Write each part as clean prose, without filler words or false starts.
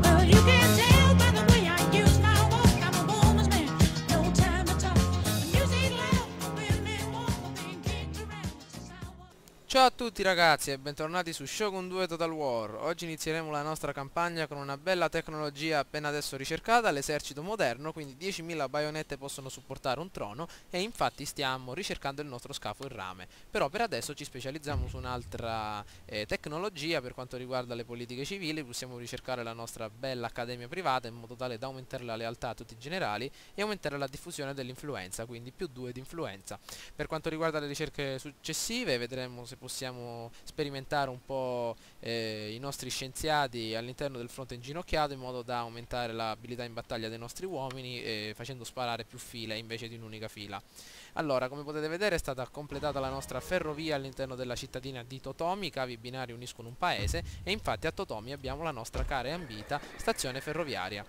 Well, you can tell by the way I use my walk. I'm a woman's man, no time to talk. Music loud, women walk, being kicked around since I was. Ciao a tutti ragazzi e bentornati su Shogun 2 Total War. Oggi inizieremo la nostra campagna con una bella tecnologia appena adesso ricercata, l'esercito moderno, quindi 10.000 baionette possono supportare un trono e infatti stiamo ricercando il nostro scafo in rame. Però per adesso ci specializziamo su un'altra tecnologia per quanto riguarda le politiche civili, possiamo ricercare la nostra bella accademia privata in modo tale da aumentare la lealtà a tutti i generali e aumentare la diffusione dell'influenza, quindi più 2 di influenza. Per quanto riguarda le ricerche successive vedremo se possiamo sperimentare un po' i nostri scienziati all'interno del fronte inginocchiato in modo da aumentare l'abilità in battaglia dei nostri uomini facendo sparare più file invece di un'unica fila. Allora, come potete vedere è stata completata la nostra ferrovia all'interno della cittadina di Totomi, i cavi binari uniscono un paese e infatti a Totomi abbiamo la nostra cara e ambita stazione ferroviaria.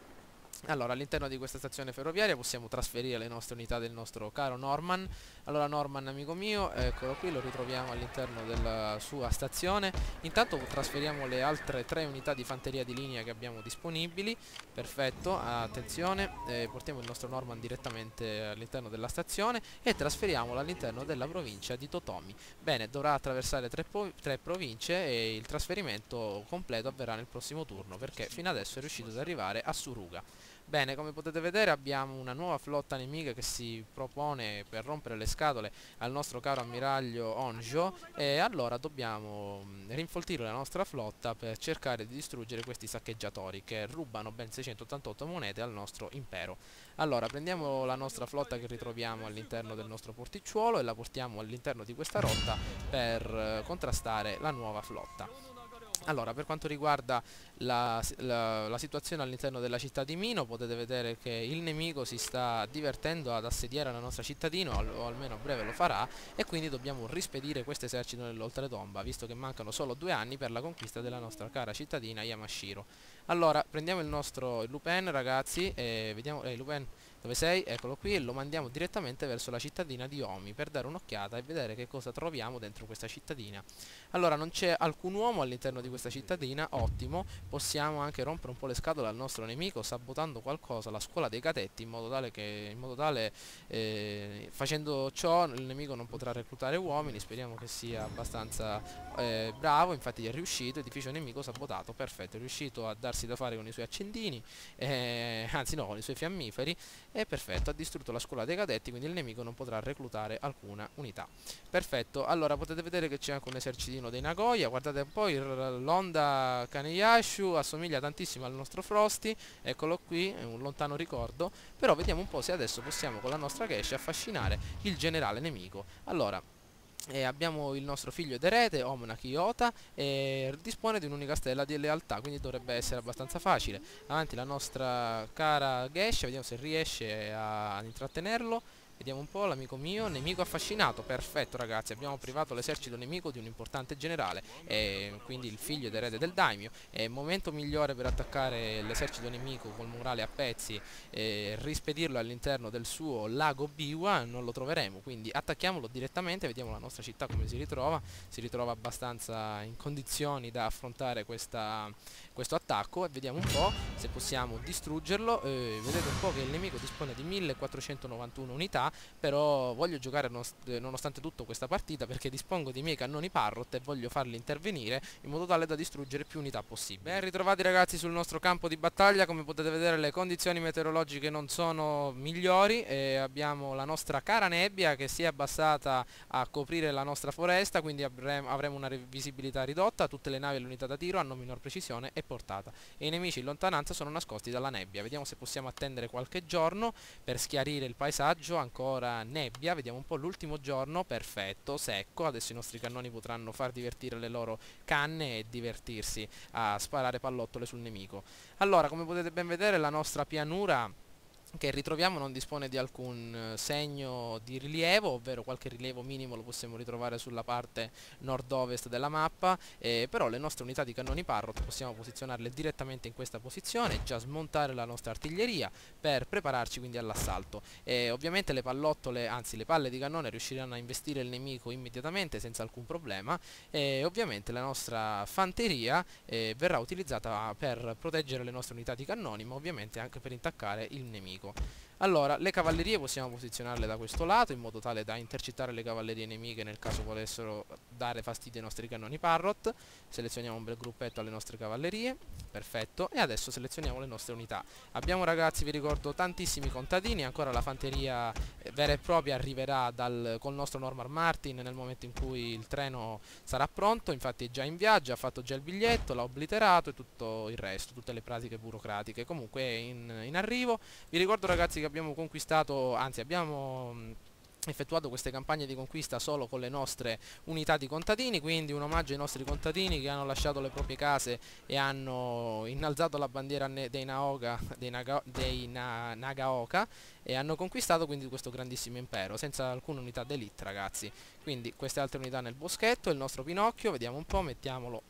Allora, all'interno di questa stazione ferroviaria possiamo trasferire le nostre unità del nostro caro Norman. Allora, Norman, amico mio, eccolo qui, lo ritroviamo all'interno della sua stazione. Intanto trasferiamo le altre 3 unità di fanteria di linea che abbiamo disponibili. Perfetto, attenzione, portiamo il nostro Norman direttamente all'interno della stazione e trasferiamolo all'interno della provincia di Totomi. Bene, dovrà attraversare 3 province e il trasferimento completo avverrà nel prossimo turno perché fino adesso è riuscito ad arrivare a Suruga. Bene, come potete vedere abbiamo una nuova flotta nemica che si propone per rompere le scatole al nostro caro ammiraglio Onjo e allora dobbiamo rinfoltire la nostra flotta per cercare di distruggere questi saccheggiatori che rubano ben 688 monete al nostro impero. Allora, prendiamo la nostra flotta che ritroviamo all'interno del nostro porticciuolo e la portiamo all'interno di questa rotta per contrastare la nuova flotta. Allora, per quanto riguarda la situazione all'interno della città di Mino, potete vedere che il nemico si sta divertendo ad assediare la nostra cittadina, o almeno a breve lo farà, e quindi dobbiamo rispedire questo esercito nell'oltretomba, visto che mancano solo 2 anni per la conquista della nostra cara cittadina Yamashiro. Allora, prendiamo il nostro Lupin, ragazzi, e vediamo... Lupin, dove sei? Eccolo qui, e lo mandiamo direttamente verso la cittadina di Omi per dare un'occhiata e vedere che cosa troviamo dentro questa cittadina. Allora, non c'è alcun uomo all'interno di questa cittadina, ottimo, possiamo anche rompere un po' le scatole al nostro nemico sabotando qualcosa, la scuola dei cadetti, facendo ciò il nemico non potrà reclutare uomini, speriamo che sia abbastanza bravo, infatti è riuscito, edificio nemico sabotato, perfetto, è riuscito a darsi da fare con i suoi accendini, anzi no, con i suoi fiammiferi, e perfetto, ha distrutto la scuola dei cadetti, quindi il nemico non potrà reclutare alcuna unità. Perfetto, allora potete vedere che c'è anche un esercitino dei Nagoya, guardate un po', l'Honda Kaneyashu assomiglia tantissimo al nostro Frosty, eccolo qui, è un lontano ricordo, però vediamo un po' se adesso possiamo con la nostra Geisha affascinare il generale nemico. Allora, abbiamo il nostro figlio ed erede, Omna Kiyota, e dispone di un'unica stella di lealtà, quindi dovrebbe essere abbastanza facile. Avanti la nostra cara Geisha, vediamo se riesce ad intrattenerlo. Vediamo un po', l'amico mio, nemico affascinato, perfetto ragazzi, abbiamo privato l'esercito nemico di un importante generale, e quindi il figlio ed erede del daimyo. È il momento migliore per attaccare l'esercito nemico col morale a pezzi e rispedirlo all'interno del suo lago Biwa, non lo troveremo, quindi attacchiamolo direttamente, vediamo la nostra città come si ritrova abbastanza in condizioni da affrontare questo attacco e vediamo un po' se possiamo distruggerlo. Vedete un po' che il nemico dispone di 1491 unità, però voglio giocare nonostante tutto questa partita perché dispongo dei miei cannoni Parrot e voglio farli intervenire in modo tale da distruggere più unità possibile. Ben ritrovati ragazzi sul nostro campo di battaglia, come potete vedere le condizioni meteorologiche non sono migliori e abbiamo la nostra cara nebbia che si è abbassata a coprire la nostra foresta, quindi avremo una visibilità ridotta, tutte le navi e le unità da tiro hanno minor precisione e portata e i nemici in lontananza sono nascosti dalla nebbia. Vediamo se possiamo attendere qualche giorno per schiarire il paesaggio. Ancora nebbia, vediamo un po' l'ultimo giorno, perfetto, secco, adesso i nostri cannoni potranno far divertire le loro canne e divertirsi a sparare pallottole sul nemico. Allora, come potete ben vedere la nostra pianura che ritroviamo non dispone di alcun segno di rilievo, ovvero qualche rilievo minimo lo possiamo ritrovare sulla parte nord-ovest della mappa, però le nostre unità di cannoni Parrot possiamo posizionarle direttamente in questa posizione, già smontare la nostra artiglieria per prepararci quindi all'assalto. Ovviamente le pallottole, anzi le palle di cannone riusciranno a investire il nemico immediatamente senza alcun problema, e ovviamente la nostra fanteria verrà utilizzata per proteggere le nostre unità di cannoni, ma ovviamente anche per intaccare il nemico. Allora, le cavallerie possiamo posizionarle da questo lato in modo tale da intercettare le cavallerie nemiche nel caso volessero dare fastidio ai nostri cannoni Parrot. Selezioniamo un bel gruppetto alle nostre cavallerie, perfetto, e adesso selezioniamo le nostre unità. Abbiamo, ragazzi, vi ricordo, tantissimi contadini, ancora la fanteria vera e propria arriverà col nostro Norman Martin nel momento in cui il treno sarà pronto, infatti è già in viaggio, ha fatto già il biglietto, l'ha obliterato e tutto il resto, tutte le pratiche burocratiche, comunque è in arrivo. Vi ricordo, ragazzi, che abbiamo conquistato, anzi abbiamo effettuato queste campagne di conquista solo con le nostre unità di contadini, quindi un omaggio ai nostri contadini che hanno lasciato le proprie case e hanno innalzato la bandiera dei Nagaoka e hanno conquistato quindi questo grandissimo impero senza alcuna unità d'elite, ragazzi. Quindi queste altre unità nel boschetto, il nostro Pinocchio, vediamo un po', mettiamolo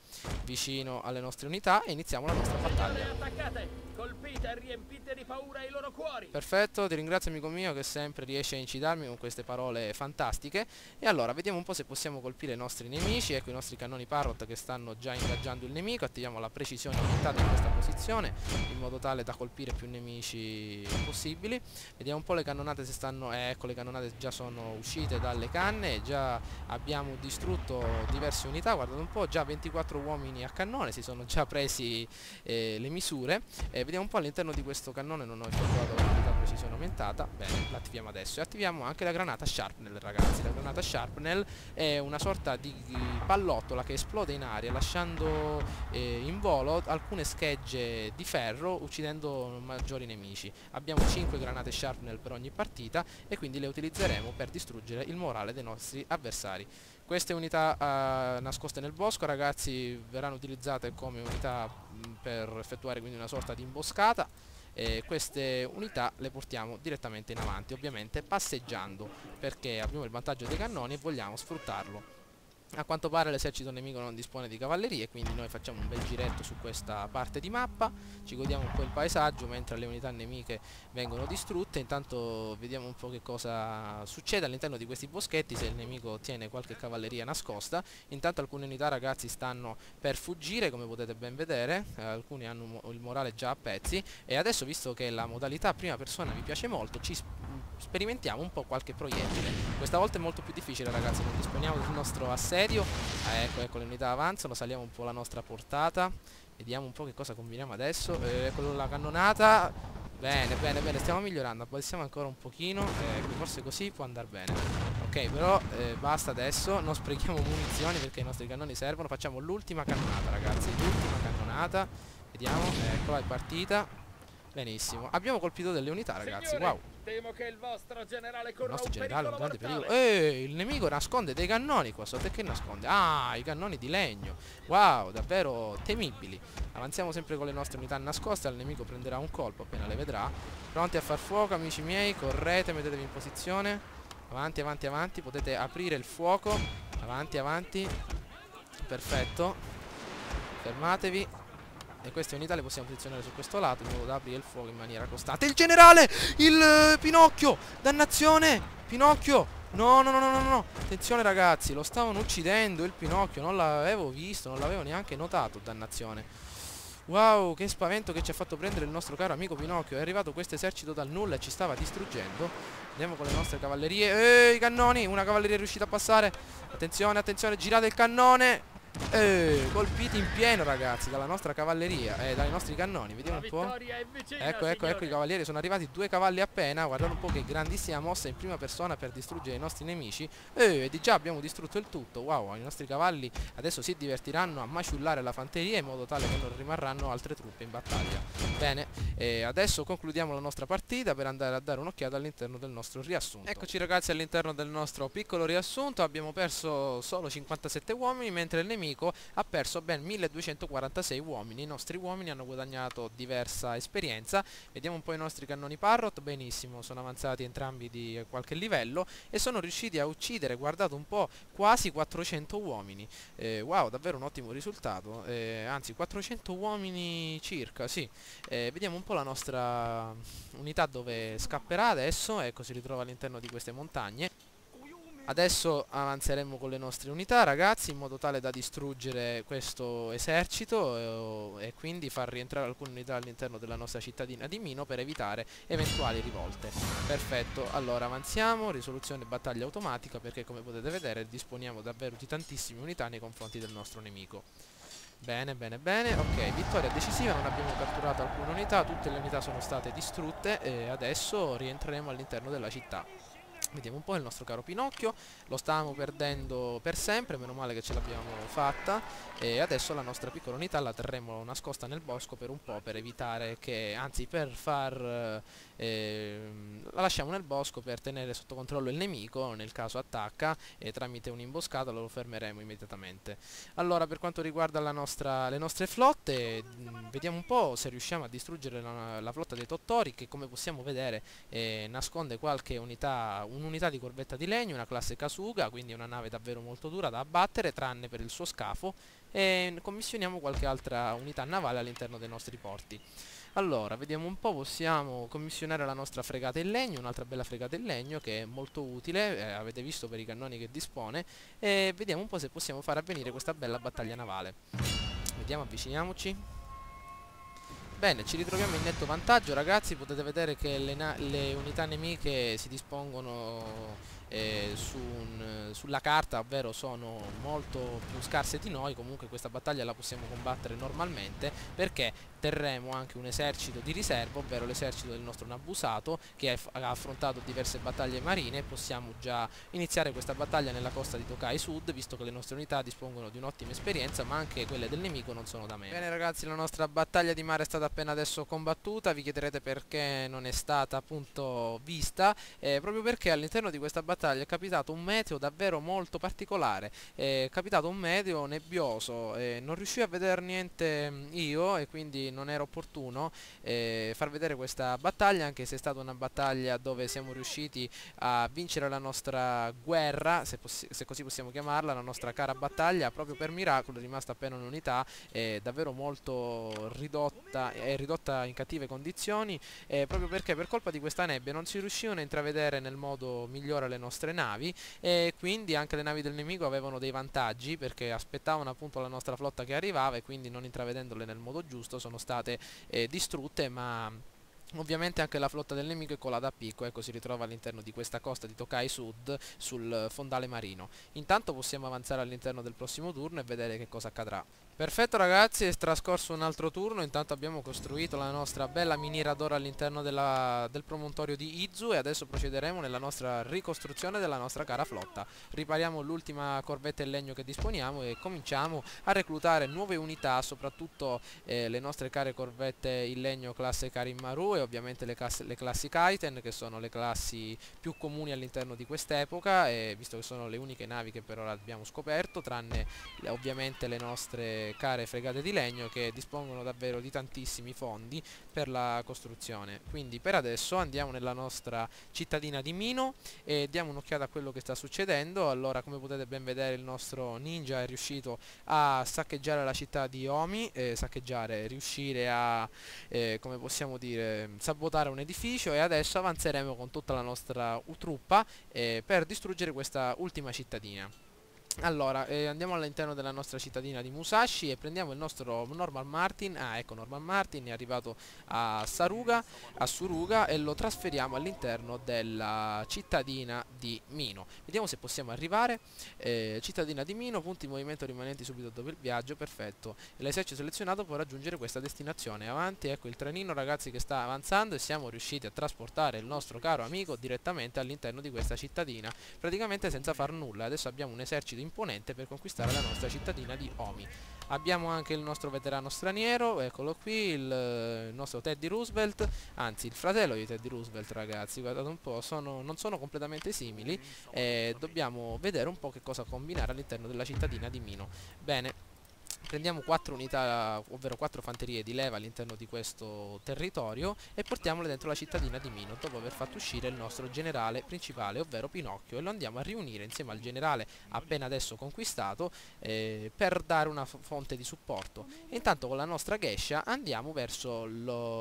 vicino alle nostre unità e iniziamo la nostra battaglia. Attaccate! Colpite e riempite di paura i loro cuori! Perfetto, ti ringrazio, amico mio, che sempre riesce a incitarmi con queste parole fantastiche. E allora, vediamo un po' se possiamo colpire i nostri nemici. Ecco i nostri cannoni Parrot che stanno già ingaggiando il nemico. Attiviamo la precisione aumentata in questa posizione in modo tale da colpire più nemici possibili. Vediamo un po' le cannonate se stanno... ecco, le cannonate già sono uscite dalle canne e già abbiamo distrutto diverse unità. Guardate un po', già 24 uomini a cannone, si sono già presi le misure. Vediamo un po' all'interno di questo cannone, non ho effettuato l'unità precisione aumentata. Bene, l'attiviamo adesso e attiviamo anche la granata Sharpnel, ragazzi. La granata Sharpnel è una sorta di pallottola che esplode in aria lasciando in volo alcune schegge di ferro, uccidendo maggiori nemici. Abbiamo 5 granate Sharpnel per ogni partita e quindi le utilizzeremo per distruggere il morale dei nostri avversari. Queste unità nascoste nel bosco, ragazzi, verranno utilizzate come unità per effettuare quindi una sorta di imboscata, e queste unità le portiamo direttamente in avanti, ovviamente passeggiando, perché abbiamo il vantaggio dei cannoni e vogliamo sfruttarlo. A quanto pare l'esercito nemico non dispone di cavallerie, quindi noi facciamo un bel giretto su questa parte di mappa, ci godiamo un po' il paesaggio mentre le unità nemiche vengono distrutte. Intanto vediamo un po' che cosa succede all'interno di questi boschetti, se il nemico tiene qualche cavalleria nascosta. Intanto alcune unità, ragazzi, stanno per fuggire, come potete ben vedere, alcuni hanno il morale già a pezzi. E adesso, visto che la modalità prima persona mi piace molto, sperimentiamo un po' qualche proiettile. Questa volta è molto più difficile, ragazzi, non disponiamo del nostro assedio. Ecco, le unità avanzano, saliamo un po' la nostra portata, vediamo un po' che cosa combiniamo adesso. Ecco la cannonata. Bene, bene, bene, stiamo migliorando, abbassiamo ancora un pochino, forse così può andare bene. Ok, però basta adesso, non sprechiamo munizioni perché i nostri cannoni servono. Facciamo l'ultima cannonata, ragazzi, l'ultima cannonata. Vediamo, eccola, è partita. Benissimo, abbiamo colpito delle unità, ragazzi. Signori, wow. temo che il vostro generale Il corra nostro un generale è un grande pericolo pericolo. Il nemico nasconde dei cannoni qua sotto. E che nasconde? Ah, i cannoni di legno. Wow, davvero temibili. Avanziamo sempre con le nostre unità nascoste. Il nemico prenderà un colpo appena le vedrà. Pronti a far fuoco, amici miei. Correte, mettetevi in posizione. Avanti, avanti, avanti. Potete aprire il fuoco. Avanti, avanti. Perfetto. Fermatevi. E queste unità le possiamo posizionare su questo lato in modo da aprire il fuoco in maniera costante. Il generale! Il Pinocchio! Dannazione! Pinocchio! No, no, no, no, no, no. Attenzione, ragazzi, lo stavano uccidendo il Pinocchio. Non l'avevo visto, non l'avevo neanche notato. Dannazione. Wow, che spavento che ci ha fatto prendere il nostro caro amico Pinocchio. È arrivato questo esercito dal nulla e ci stava distruggendo. Andiamo con le nostre cavallerie. I cannoni! Una cavalleria è riuscita a passare. Attenzione, attenzione, girate il cannone. Colpiti in pieno, ragazzi, dalla nostra cavalleria e dai nostri cannoni. Vediamo un po'. Ecco, ecco, ecco i cavalieri. Sono arrivati 2 cavalli appena. Guardate un po' che grandissima mossa in prima persona per distruggere i nostri nemici. E di già abbiamo distrutto il tutto. Wow, i nostri cavalli adesso si divertiranno a maciullare la fanteria in modo tale che non rimarranno altre truppe in battaglia. Bene, adesso concludiamo la nostra partita per andare a dare un'occhiata all'interno del nostro riassunto. Eccoci, ragazzi, all'interno del nostro piccolo riassunto. Abbiamo perso solo 57 uomini, mentre il nemico nemico ha perso ben 1246 uomini. I nostri uomini hanno guadagnato diversa esperienza. Vediamo un po' i nostri cannoni Parrot. Benissimo, sono avanzati entrambi di qualche livello e sono riusciti a uccidere, guardate un po', quasi 400 uomini. Wow, davvero un ottimo risultato, anzi 400 uomini circa, sì. Vediamo un po' la nostra unità dove scapperà adesso. Ecco, si ritrova all'interno di queste montagne. Adesso avanzeremo con le nostre unità, ragazzi, in modo tale da distruggere questo esercito e quindi far rientrare alcune unità all'interno della nostra cittadina di Mino per evitare eventuali rivolte. Perfetto, allora avanziamo, risoluzione battaglia automatica, perché come potete vedere disponiamo davvero di tantissime unità nei confronti del nostro nemico. Bene, bene, bene, ok, vittoria decisiva, non abbiamo catturato alcune unità, tutte le unità sono state distrutte e adesso rientreremo all'interno della città. Vediamo un po' il nostro caro Pinocchio, lo stavamo perdendo per sempre, meno male che ce l'abbiamo fatta e adesso la nostra piccola unità la terremo nascosta nel bosco per un po', per evitare che, anzi per far... la lasciamo nel bosco per tenere sotto controllo il nemico nel caso attacca e tramite un'imboscata lo fermeremo immediatamente. Allora, per quanto riguarda le nostre flotte, vediamo un po' se riusciamo a distruggere la flotta dei Tottori, che come possiamo vedere nasconde qualche unità, un'unità di corvetta di legno, una classe Kasuga, quindi una nave davvero molto dura da abbattere tranne per il suo scafo, e commissioniamo qualche altra unità navale all'interno dei nostri porti. Allora, vediamo un po', possiamo commissionare la nostra fregata in legno, un'altra bella fregata in legno che è molto utile, avete visto per i cannoni che dispone, e vediamo un po' se possiamo far avvenire questa bella battaglia navale. Vediamo, avviciniamoci. Bene, ci ritroviamo in netto vantaggio, ragazzi, potete vedere che le unità nemiche si dispongono sulla carta, ovvero sono molto più scarse di noi. Comunque questa battaglia la possiamo combattere normalmente perché terremo anche un esercito di riserva, ovvero l'esercito del nostro Nabusato, che ha affrontato diverse battaglie marine. Possiamo già iniziare questa battaglia nella costa di Tokai Sud, visto che le nostre unità dispongono di un'ottima esperienza, ma anche quelle del nemico non sono da meno. Bene, ragazzi, la nostra battaglia di mare è stata appena adesso combattuta. Vi chiederete perché non è stata appunto vista, proprio perché all'interno di questa battaglia è capitato un meteo davvero molto particolare. È capitato un meteo nebbioso, non riuscii a vedere niente io e quindi non era opportuno far vedere questa battaglia, anche se è stata una battaglia dove siamo riusciti a vincere la nostra guerra, se così possiamo chiamarla, la nostra cara battaglia. Proprio per miracolo è rimasta appena un'unità, davvero molto ridotta, è ridotta in cattive condizioni, proprio perché per colpa di questa nebbia non si riuscivano a intravedere nel modo migliore le nostre navi, e quindi anche le navi del nemico avevano dei vantaggi perché aspettavano appunto la nostra flotta che arrivava, e quindi non intravedendole nel modo giusto sono state distrutte. Ma ovviamente anche la flotta del nemico è colata a picco, ecco, si ritrova all'interno di questa costa di Tokai Sud sul fondale marino. Intanto possiamo avanzare all'interno del prossimo turno e vedere che cosa accadrà. Perfetto, ragazzi, è trascorso un altro turno. Intanto abbiamo costruito la nostra bella miniera d'oro all'interno del promontorio di Izu, e adesso procederemo nella nostra ricostruzione della nostra cara flotta. Ripariamo l'ultima corvetta in legno che disponiamo e cominciamo a reclutare nuove unità, soprattutto le nostre care corvette in legno classe Karin Maru, e ovviamente le classi Kaiten, che sono le classi più comuni all'interno di quest'epoca, visto che sono le uniche navi che per ora abbiamo scoperto, tranne ovviamente le nostre care fregate di legno, che dispongono davvero di tantissimi fondi per la costruzione. Quindi per adesso andiamo nella nostra cittadina di Mino e diamo un'occhiata a quello che sta succedendo. Allora, come potete ben vedere, il nostro ninja è riuscito a saccheggiare la città di Omi, riuscire a come possiamo dire, sabotare un edificio, e adesso avanzeremo con tutta la nostra truppa per distruggere questa ultima cittadina. Allora, andiamo all'interno della nostra cittadina di Musashi e prendiamo il nostro Normal Martin. Ah, ecco, Normal Martin è arrivato a Suruga, e lo trasferiamo all'interno della cittadina di Mino. Vediamo se possiamo arrivare. Cittadina di Mino, punti movimento rimanenti subito dopo il viaggio, perfetto. L'esercito selezionato può raggiungere questa destinazione. Avanti, ecco il trenino, ragazzi, che sta avanzando, e siamo riusciti a trasportare il nostro caro amico direttamente all'interno di questa cittadina, praticamente senza far nulla. Adesso abbiamo un esercito imponente per conquistare la nostra cittadina di Omi. Abbiamo anche il nostro veterano straniero, eccolo qui, il nostro Teddy Roosevelt, anzi il fratello di Teddy Roosevelt, ragazzi, guardate un po', non sono completamente simili e dobbiamo vedere un po' che cosa combinare all'interno della cittadina di Mino. Bene. Prendiamo 4 unità, ovvero 4 fanterie di leva all'interno di questo territorio e portiamole dentro la cittadina di Mino, dopo aver fatto uscire il nostro generale principale, ovvero Pinocchio, e lo andiamo a riunire insieme al generale appena adesso conquistato per dare una fonte di supporto. E intanto con la nostra Geisha andiamo verso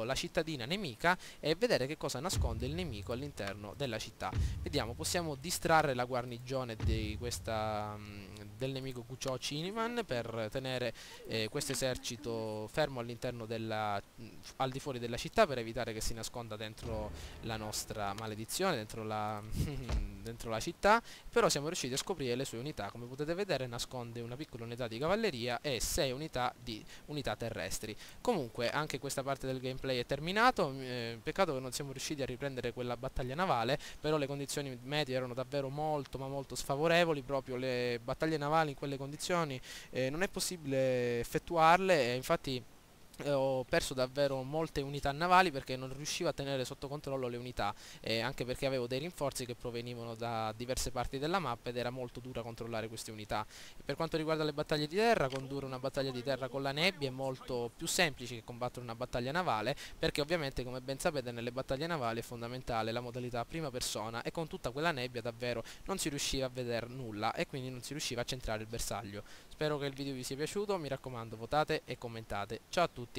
la cittadina nemica e vedere che cosa nasconde il nemico all'interno della città. Vediamo, possiamo distrarre la guarnigione di del nemico Kucho Chiniman per tenere questo esercito fermo all'interno al di fuori della città, per evitare che si nasconda dentro la nostra maledizione, dentro dentro la città. Però siamo riusciti a scoprire le sue unità. Come potete vedere, nasconde una piccola unità di cavalleria e 6 unità di unità terrestri. Comunque anche questa parte del gameplay è terminato. Peccato che non siamo riusciti a riprendere quella battaglia navale, però le condizioni meteo erano davvero molto ma molto sfavorevoli. Proprio le battaglie navali in quelle condizioni non è possibile effettuarle, e infatti ho perso davvero molte unità navali perché non riuscivo a tenere sotto controllo le unità, anche perché avevo dei rinforzi che provenivano da diverse parti della mappa ed era molto dura controllare queste unità. Per quanto riguarda le battaglie di terra, condurre una battaglia di terra con la nebbia è molto più semplice che combattere una battaglia navale, perché ovviamente, come ben sapete, nelle battaglie navali è fondamentale la modalità prima persona, e con tutta quella nebbia davvero non si riusciva a vedere nulla e quindi non si riusciva a centrare il bersaglio. Spero che il video vi sia piaciuto, mi raccomando, votate e commentate. Ciao a tutti!